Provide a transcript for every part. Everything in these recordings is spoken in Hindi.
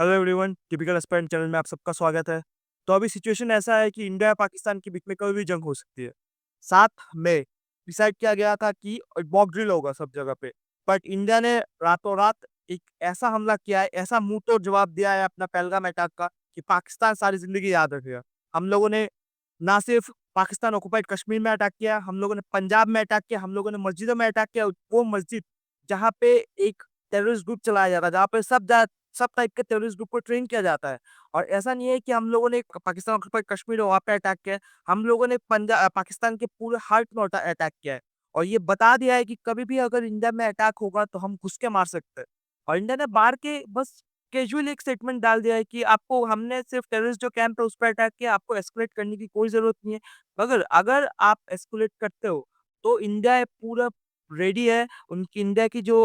Hello everyone, typical aspirant channel में आप सबका स्वागत है। तो अभी सिचुएशन ऐसा है कि इंडिया पाकिस्तान के बीच में कोई भी जंग हो सकती है। 7 मई डिसाइड किया गया था कि मॉक ड्रिल होगा सब जगह पे। बट इंडिया ने रातों-रात एक ऐसा हमला किया है, ऐसा मुँह-तोड़ जवाब दिया है अपना पहलगाम अटैक का कि पाकिस्तान सारी ज़िंदगी याद रखेगा। हम लोगों ने ना सिर्फ पाकिस्तान ऑक्युपाइड कश्मीर में अटैक किया, हम लोगों ने पंजाब में अटैक किया, हम लोगों ने मस्जिदों में अटैक किया। वो मस्जिद जहाँ पे एक टेररिस्ट ग्रुप चलाया जा रहा है, जहाँ पे सब टाइप के टेररिस्ट ग्रुप को ट्रेन किया जाता है। और ऐसा नहीं है कि हम लोगों ने पाकिस्तान ऑक्युपाइड कश्मीर है वहाँ पे अटैक किया है। हम लोगों ने पाकिस्तान के पूरे हार्ट में अटैक किया है। और ये बता दिया है कि कभी भी अगर इंडिया में अटैक होगा तो हम घुस के मार सकते हैं। और इंडिया ने बाहर के बस कैजुअली एक स्टेटमेंट डाल दिया है कि आपको हमने सिर्फ टेररिस्ट जो कैंप है उस पे अटैक किया, आपको एस्केलेट करने की कोई ज़रूरत नहीं है। मगर अगर आप एस्केलेट करते हो तो इंडिया पूरा रेडी है। उनकी इंडिया की जो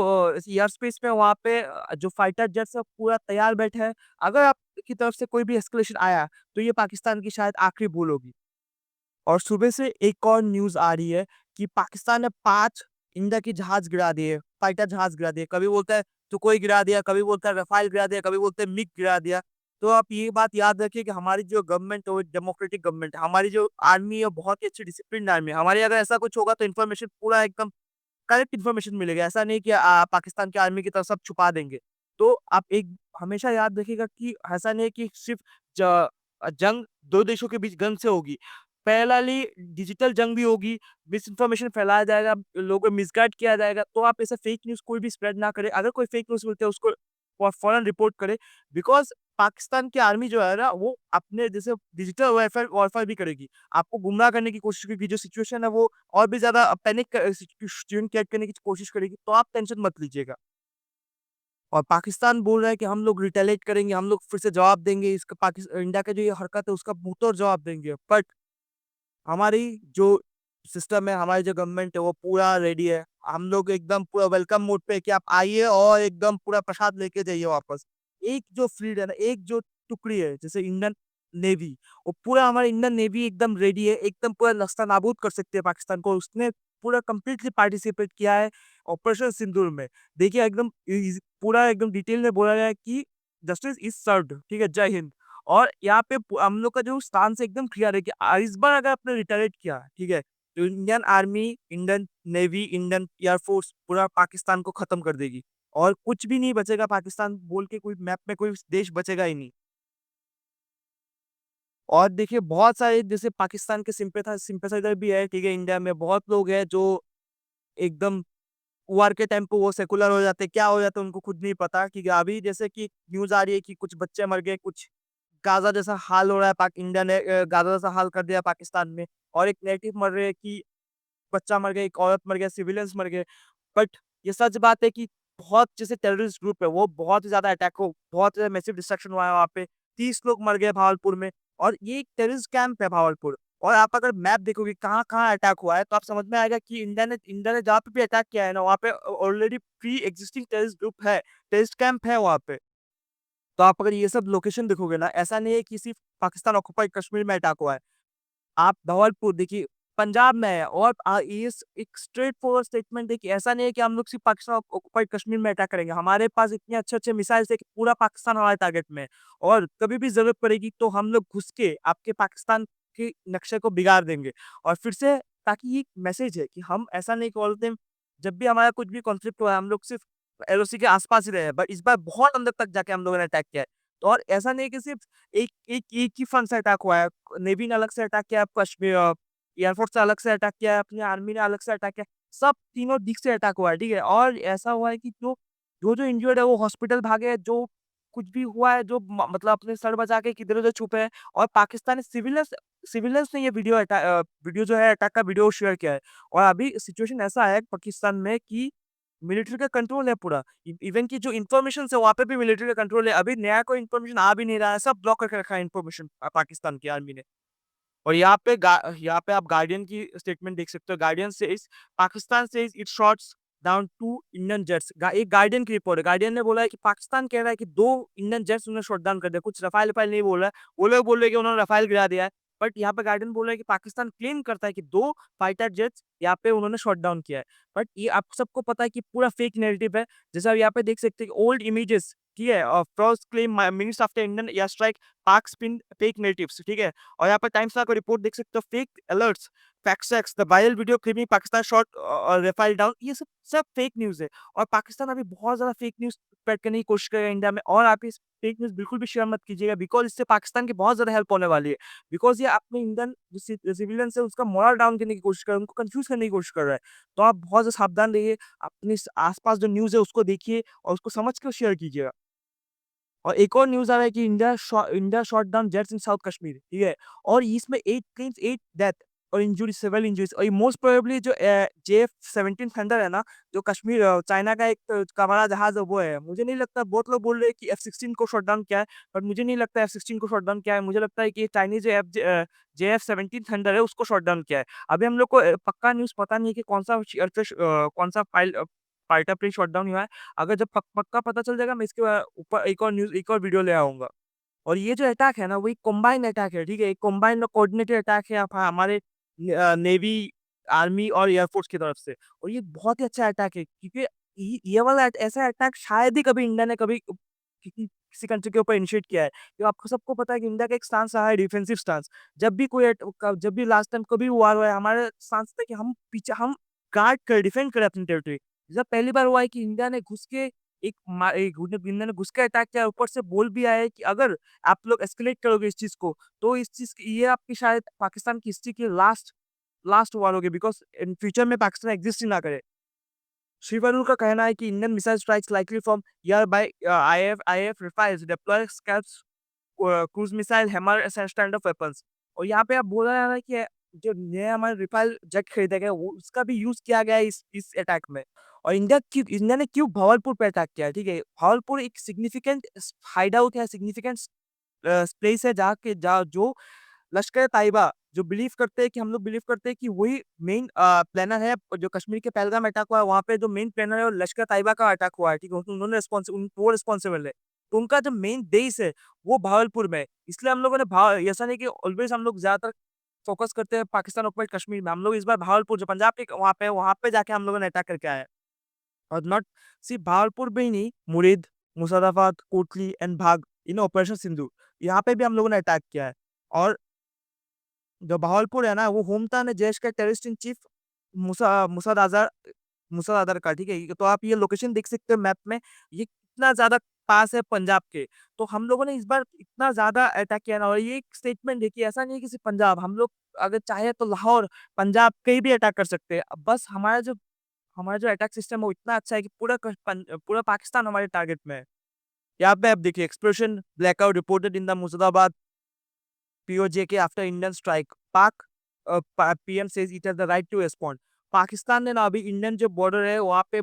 एयर स्पेस में वहाँ पे जो फाइटर जेट्स है पूरा तैयार बैठा है। अगर आपकी तरफ से कोई भी एस्केलेशन आया तो ये पाकिस्तान की शायद आखिरी भूल होगी। और सुबह से एक और न्यूज़ आ रही है कि पाकिस्तान ने 5 इंडिया के जहाज़ गिरा दिए, फाइटर जहाज़ गिरा दिए। कभी बोलता है सुखोई गिरा दिया, कभी बोलता है रफ़ाल गिरा दिया, कभी बोलते हैं मिग गिरा दिया। तो आप ये बात याद रखिए कि हमारी जो गवर्नमेंट है वो एक डेमोक्रेटिक गवर्नमेंट है। हमारी जो आर्मी है बहुत ही अच्छी डिसिप्लिन्ड आर्मी है। हमारी अगर ऐसा कुछ होगा तो इन्फॉर्मेशन पूरा एकदम करेक्ट इन्फॉर्मेशन मिलेगा। ऐसा नहीं कि पाकिस्तान की आर्मी की तरफ सब छुपा देंगे। तो आप एक हमेशा याद रखिएगा कि ऐसा नहीं है कि सिर्फ़ जंग 2 देशों के बीच गन से होगी। पैरेलली डिजिटल जंग भी होगी, मिसइन्फॉर्मेशन फैलाया जाएगा, लोगों को मिसगाइड किया जाएगा। तो आप ऐसे फेक न्यूज़ कोई भी स्प्रेड ना करें। अगर कोई फेक न्यूज़ मिलता है उसको फ़ौरन रिपोर्ट करें। बिकॉज़ पाकिस्तान की आर्मी जो है ना वो अपने जैसे डिजिटल वॉरफेयर भी करेगी। आपको गुमराह करने की कोशिश करेगी, जो सिचुएशन है वो और भी ज़्यादा पैनिक सिचुएशन क्रिएट करने की कोशिश करेगी, तो आप टेंशन मत लीजिएगा। और पाकिस्तान बोल रहा है कि हम लोग रिटेलिएट करेंगे, हम लोग फिर से जवाब देंगे, इसका इंडिया का जो ये हरकत है उसका मुँहतोड़ जवाब देंगे। बट हमारी जो सिस्टम है, हमारी जो गवर्नमेंट है वो पूरा रेडी है। हम लोग एकदम पूरा वेलकम मोड पे है कि आप आइए और एकदम पूरा प्रसाद लेके जाइए वापस। एक जो फ्लीट है ना, एक जो टुकड़ी है जैसे इंडियन नेवी, वो पूरा हमारा इंडियन नेवी एकदम रेडी है, एकदम पूरा नस्ता-नाबूद कर सकते हैं पाकिस्तान को। उसने पूरा कंप्लीटली पार्टिसिपेट किया है ऑपरेशन सिंदूर में। देखिए एकदम पूरा एकदम डिटेल में बोला गया है कि जस्टिस इज़ सर्व्ड, ठीक है? जय हिंद। और यहाँ पे हम लोग का जो स्टांस है एकदम क्लियर है कि इस बार अगर आपने रिटेलिएट किया, ठीक है? तो Indian army, Indian navy, Indian air force पूरा पाकिस्तान को खत्म कर देगी और कुछ भी नहीं बचेगा पाकिस्तान बोल के कोई मैप में कोई देश बचेगा ही नहीं। और देखिए बहुत सारे जैसे पाकिस्तान के सिम्पैथाइज़र भी है, ठीक है? इंडिया में बहुत लोग हैं जो एकदम वॉर के टाइम पे वो सेकुलर हो जाते हैं, क्या हो जाता है उनको खुद नहीं पता कि अभी जैसे कि न्यूज़ आ रही है कि कुछ बच्चे मर गए, कुछ गाज़ा जैसा हाल हो रहा है इंडिया ने गाज़ा जैसा हाल कर दिया पाकिस्तान में और एक नेटिव मर रहे हैं कि बच्चा मर गया, एक औरत मर गया, सिविलियंस मर गए। बट ये सच बात है कि बहुत जैसे टेररिस्ट ग्रुप है, वो बहुत ही ज़्यादा अटैक हो बहुत ज़्यादा मैसिव डिस्ट्रक्शन हुआ है वहाँ पे। 30 लोग मर गए भागलपुर में और ये एक टेररिस्ट कैंप है भागलपुर। और आप अगर मैप देखोगे कहाँ-कहाँ अटैक हुआ है, तो आप समझ में आएगा कि इंडिया ने जहाँ पे भी अटैक किया है ना, वहाँ पे already pre existing terrorist group है, टेररिस्ट कैंप है वहाँ पे। तो आप अगर ये सब लोकेशन देखोगे ना, ऐसा नहीं है कि सिर्फ़ पाकिस्तान ऑक्युपाइड कश्मीर में अटैक हुआ है। आप धौलपुर देखिए, पंजाब में है और ये एक स्ट्रेट फॉरवर्ड स्टेटमेंट है कि ऐसा नहीं है कि हम लोग सिर्फ़ पाकिस्तान ऑक्युपाइड कश्मीर में अटैक करेंगे। हमारे पास इतने अच्छे-अच्छे मिसाइल्स है कि पूरा पाकिस्तान हमारे टारगेट में है और कभी भी ज़रूरत पड़ेगी तो हम लोग घुस के आपके पाकिस्तान के नक्शे को बिगाड़ देंगे। और फिर से ताकि ये एक मैसेज है कि हम ऐसा नहीं बोलते हैं, जब भी हमारा कुछ भी कॉन्फ्लिक्ट हुआ है, हम लोग सिर्फ़ एलओसी के आस-पास ही रहे हैं, बट इस बार बहुत अंदर तक जाके हम लोगों ने अटैक किया है। तो और ऐसा नहीं है कि सिर्फ़ एक ही फ्रंट से अटैक हुआ है। नेवी ने अलग से अटैक किया है, एयरफोर्स ने अलग से अटैक किया है, अपनी आर्मी ने अलग से अटैक किया है। सब तीनों दिक से अटैक हुआ है, ठीक है? और ऐसा हुआ है कि जो इंजर्ड है वो हॉस्पिटल भागे हैं, जो कुछ भी हुआ है, जो मतलब अपने सर बचा के किधर-उधर छुपे हैं और पाकिस्तानी सिविलियंस ने ये वीडियो जो है अटैक का वीडियो शेयर किया है। और अभी सिचुएशन ऐसा है पाकिस्तान में कि मिलिट्री का कंट्रोल है पूरा। इवन की जो इन्फॉर्मेशंस है वहाँ पे भी मिलिट्री का कंट्रोल है। अभी नया कोई इन्फॉर्मेशन आ भी नहीं रहा है, सब ब्लॉक करके रखा है इन्फॉर्मेशन पाकिस्तान की आर्मी ने। और यहाँ पे आप गार्डियन की स्टेटमेंट देख सकते हो। Guardian says Pakistan says it shots down 2 Indian jets. एक गार्डियन की रिपोर्ट है। गार्डियन ने बोला है कि पाकिस्तान कह रहा है कि 2 इंडियन जेट्स उन्होंने शॉट डाउन कर दिया। कुछ रफ़ाल-वफ़ाल नहीं बोल रहा है। वो लोग बोल रहे हैं कि उन्होंने रफ़ाल गिरा दिया है। बट यहाँ पे गार्डियन बोल रहा है कि पाकिस्तान क्लेम करता है कि 2 फाइटर जेट्स यहाँ पे उन्होंने शॉट डाउन किया है। बट ये आप सबको पता है कि पूरा फेक नैरेटिव है। जैसे आप यहाँ पे देख सकते हैं कि ओल्ड इमेजेस ठीक है? First claim minutes after Indian air strike, पाक स्पिन फेक नेरेटिव्स, ठीक है? और यहाँ पर टाइम्स नाउ का रिपोर्ट देख सकते हो, fake alerts, fact checks, the viral video clipping Pakistan shot Rafale down, ये सब सब फेक न्यूज़ है। और पाकिस्तान अभी बहुत ज़्यादा फेक न्यूज़ स्प्रेड करने की कोशिश कर रहा है इंडिया में, और आप इस फेक न्यूज़ बिल्कुल भी शेयर मत कीजिएगा, बिकॉज़ इससे पाकिस्तान की बहुत ज़्यादा हेल्प होने वाली है। बिकॉज़ ये अपने इंडियन जो सिविलियंस है उसका मोरल डाउन करने की कोशिश कर रहा है, उनको कन्फ्यूज़ करने की कोशिश कर रहा है। तो आप बहुत ज़्यादा सावधान रहिए, अपने आस-पास जो न्यूज़ है उसको देखिए और उसको समझ कर शेयर कीजिएगा। और एक और न्यूज़ आ रहा है कि इंडिया शॉट डाउन जेट्स इन साउथ कश्मीर, ठीक है? और इसमें 8 प्लेन्स, 8 डेथ और इंजरी, सिविल इंजरीज़, और ये मोस्ट प्रोबेबली जो जेएफ-17 थंडर है ना, जो कश्मीर चाइना का एक हवाई जहाज़ है वो है। मुझे नहीं लगता, बहुत लोग बोल रहे हैं कि एफ-16 को शॉट डाउन किया है, बट मुझे नहीं लगता एफ-16 को शॉट डाउन किया है। मुझे लगता है कि ये चाइनीज़ जो जेएफ-17 थंडर है उसको शॉट डाउन किया है। अभी हम लोग को पक्का न्यूज़ पता नहीं है कि कौन-सा फाइटर प्लेन शॉट डाउन हुआ है। अगर जब पक्का पता चल जाएगा, मैं इसके ऊपर एक और वीडियो ले आऊँगा। और ये जो अटैक है ना, वो एक कंबाइंड अटैक है, ठीक है? एक कंबाइंड और कोऑर्डिनेटेड अटैक है हमारे नेवी, आर्मी और एयर फोर्स की तरफ से। और ये बहुत ही अच्छा अटैक है, क्योंकि ये वाला ऐसा अटैक शायद ही कभी इंडिया ने कभी किसी कंट्री के ऊपर इनिशिएट किया है। तो आपको सबको पता है कि इंडिया का एक स्टांस रहा है, डिफेंसिव स्टांस। जब भी लास्ट टाइम कभी वॉर हुआ है, हमारा स्टांस था कि हम गार्ड करें, डिफेंड करें अपनी टेरिटरी। जब पहली बार हुआ है कि इंडिया ने घुस के इंडिया ने घुस के अटैक किया, ऊपर से बोल भी आया है कि अगर आप लोग एस्केलेट करोगे इस चीज़ को, तो इस चीज़ की ये आपकी शायद पाकिस्तान की हिस्ट्री की लास्ट लास्ट वॉर होगी, बिकॉज़ इन फ्यूचर में पाकिस्तान एक्सिस्ट ही ना करे। श्री वरुण का कहना है कि Indian missile strikes likely from here by IAF Rafales deploy SCALPs cruise missile, hammer and stand off weapons. और यहाँ पे आप बोला जा रहा है कि जो नया हमारा राफेल जेट खरीदा गया, वो उसका भी यूज़ किया गया है इस अटैक में। और इंडिया ने क्यों भागलपुर पे अटैक किया है, ठीक है? भागलपुर एक सिग्निफिकेंट हाइड आउट है, सिग्निफिकेंट प्लेस है जहाँ जो लश्कर-ए-तैयबा जो बिलीव करते हैं कि हम लोग बिलीव करते हैं कि वही मेन प्लानर है, जो कश्मीर के पहलगाम अटैक हुआ है, वहाँ पे जो मेन प्लानर है वो लश्कर-ए-तैयबा का अटैक हुआ है, ठीक है? उन्होंने वो रिस्पॉन्सिबल है। तो उनका जो मेन बेस है, वो भागलपुर में है। इसलिए हम लोगों ने ऐसा नहीं कि ऑलवेज़ हम लोग ज़्यादातर फोकस करते हैं पाकिस्तान ऑक्युपाइड कश्मीर में। हम लोग इस बार भागलपुर जो पंजाब के वहाँ पे जाके हम लोगों ने अटैक करके आए हैं। और नॉट सिर्फ भागलपुर में ही नहीं, मुरीद, मुरादाबाद, कोटली एंड भाग इन ऑपरेशन सिंधु, यहाँ पे भी हम लोगों ने अटैक किया है। और जो भागलपुर है ना, वो होम टाउन है देश का terrorist in chief Masood Azhar Masood Azhar का, ठीक है? तो आप ये लोकेशन देख सकते हो मैप में, ये कितना ज़्यादा पास है पंजाब के। तो हम लोगों ने इस बार इतना ज़्यादा अटैक किया ना, और ये एक स्टेटमेंट है कि ऐसा नहीं है कि सिर्फ पंजाब, हम लोग अगर चाहे तो लाहौर, पंजाब कहीं भी अटैक कर सकते हैं। बस हमारा जो अटैक सिस्टम है वो इतना अच्छा है कि पूरा पाकिस्तान हमारे टारगेट में है। यहाँ पे आप देखिए, explosion blackout reported in the Murshidabad POJK after Indian strike. PM says it has the right to respond. Pakistan ने ना अभी इंडियन जो बॉर्डर है वहाँ पे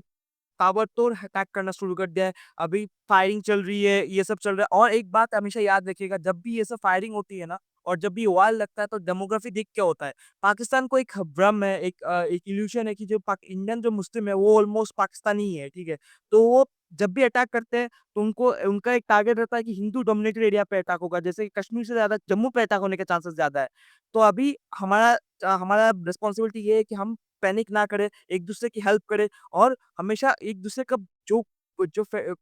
ताबड़तोड़ अटैक करना शुरू कर दिया है। अभी फायरिंग चल रही है, ये सब चल रहा है। और एक बात हमेशा याद रखिएगा, जब भी ये सब फायरिंग होती है ना और जब भी वार लगता है, तो डेमोग्राफी देख क्या होता है। पाकिस्तान को एक भ्रम है, एक इल्यूशन है कि जो इंडियन जो मुस्लिम है वो ऑलमोस्ट पाकिस्तानी ही है, ठीक है? तो वो जब भी अटैक करते हैं तो उनको उनका एक टारगेट रहता है कि हिंदू डोमिनेटेड एरिया पे अटैक होगा। जैसे कि कश्मीर से ज़्यादा जम्मू पे अटैक होने के चांसेस ज़्यादा है। तो अभी हमारा रिस्पॉन्सिबिलिटी ये है कि हम पैनिक ना करें, एक-दूसरे की हेल्प करें और हमेशा एक-दूसरे का जो जो फ़े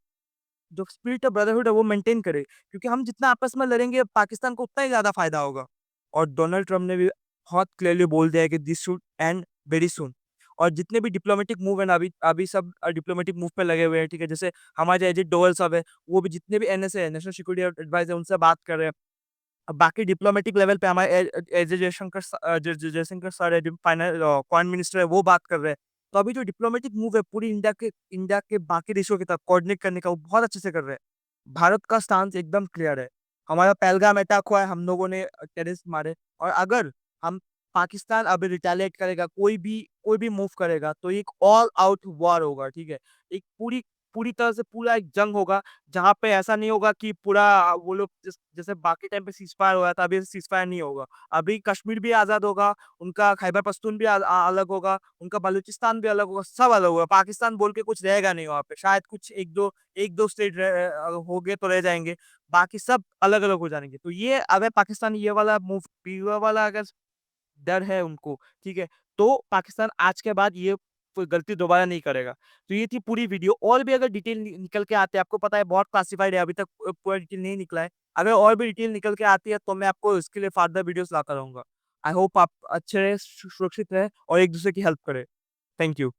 जो स्पिरिट ऑफ ब्रदरहुड है वो मेंटेन करें। क्योंकि हम जितना आपस में लड़ेंगे, पाकिस्तान को उतना ही ज़्यादा फ़ायदा होगा। और डोनाल्ड ट्रम्प ने भी बहुत क्लियरली बोल दिया है कि this should and very soon. और जितने भी डिप्लोमेटिक मूव है ना, अभी अभी सब डिप्लोमेटिक मूव पे लगे हुए हैं, ठीक है? जैसे हमारे अजीत डोभाल साहब है, वो भी जितने भी एनएसए है, नेशनल सिक्योरिटी एडवाइज़र, उनसे बात कर रहे हैं। अब बाकी डिप्लोमेटिक लेवल पे हमारे जयशंकर सर है, जो फॉरेन मिनिस्टर है, वो बात कर रहे हैं। तो अभी जो डिप्लोमेटिक मूव है पूरी इंडिया के बाकी देशों की तरफ कोऑर्डिनेट करने का, वो बहुत अच्छे से कर रहे हैं। भारत का स्टांस एकदम क्लियर है। हमारा पहलगाम अटैक हुआ है, हम लोगों ने टेररिस्ट मारे, और अगर हम पाकिस्तान अभी रिटेलिएट करेगा, कोई भी मूव करेगा, तो एक ऑल आउट वॉर होगा, ठीक है? एक पूरी पूरी तरह से पूरा एक जंग होगा, जहाँ पे ऐसा नहीं होगा कि पूरा वो लोग जैसे बाकी टाइम पे सीज़फायर हुआ था, अभी सीज़फायर नहीं होगा। अभी कश्मीर भी आज़ाद होगा, उनका खैबर पख्तून भी अलग होगा, उनका बलूचिस्तान भी अलग होगा, सब अलग होगा। पाकिस्तान बोल के कुछ रहेगा नहीं वहाँ पे। शायद कुछ 1-2 स्टेट होंगे तो रह जाएँगे, बाकी सब अलग-अलग हो जाएँगे। तो ये अगर पाकिस्तान ये वाला मूव, ये वाला अगर डर है उनको, ठीक है? तो पाकिस्तान आज के बाद ये गलती दोबारा नहीं करेगा। तो ये थी पूरी वीडियो। और भी अगर डिटेल निकल के आते हैं, आपको पता है बहुत क्लासिफाइड है, अभी तक पूरा डिटेल नहीं निकला है। अगर और भी डिटेल निकल के आती है तो मैं आपको इसके लिए फर्दर वीडियोज़ लाता रहूँगा। आई होप आप अच्छे रहे, सुरक्षित रहें और एक-दूसरे की हेल्प करें। Thank you.